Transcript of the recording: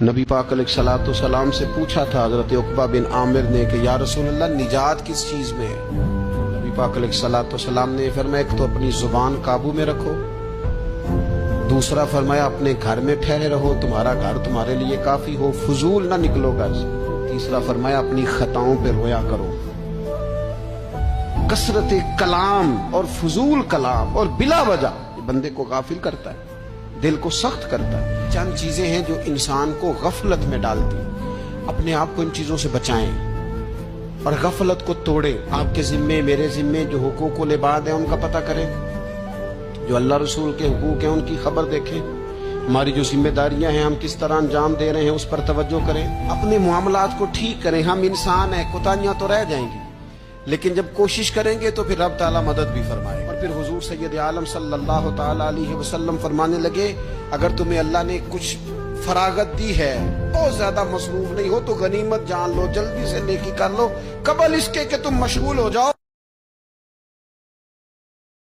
نبی پاک علیہ الصلوۃ والسلام سے پوچھا تھا حضرت عقبہ بن عامر نے کہ یا رسول اللہ نجات کس چیز میں ہے؟ نبی پاک علیہ الصلوۃ والسلام نے فرمایا ایک تو اپنی زبان قابو میں رکھو، دوسرا فرمایا اپنے گھر میں ٹھہرے رہو، تمہارا گھر تمہارے لیے کافی ہو، فضول نہ نکلو گھر سے، تیسرا فرمایا اپنی خطاؤں پہ رویا کرو۔ کثرت کلام اور فضول کلام اور بلا وجہ یہ بندے کو غافل کرتا ہے، دل کو سخت کرتا ہے۔ چند چیزیں ہیں جو انسان کو غفلت میں ڈالتی ہیں، اپنے آپ کو ان چیزوں سے بچائیں اور غفلت کو توڑیں۔ آپ کے ذمے میرے ذمے جو حقوق العباد ہیں ان کا پتہ کریں، جو اللہ رسول کے حقوق ہیں ان کی خبر دیکھیں، ہماری جو ذمہ داریاں ہیں ہم کس طرح انجام دے رہے ہیں اس پر توجہ کریں، اپنے معاملات کو ٹھیک کریں۔ ہم انسان ہیں، کوتاہیاں تو رہ جائیں گی، لیکن جب کوشش کریں گے تو پھر رب تعالیٰ مدد بھی فرمائے۔ اور پھر حضور سید عالم صلی اللہ تعالیٰ علیہ وسلم فرمانے لگے اگر تمہیں اللہ نے کچھ فراغت دی ہے، بہت زیادہ مصروف نہیں ہو تو غنیمت جان لو، جلدی سے نیکی کر لو قبل اس کے کہ تم مشغول ہو جاؤ۔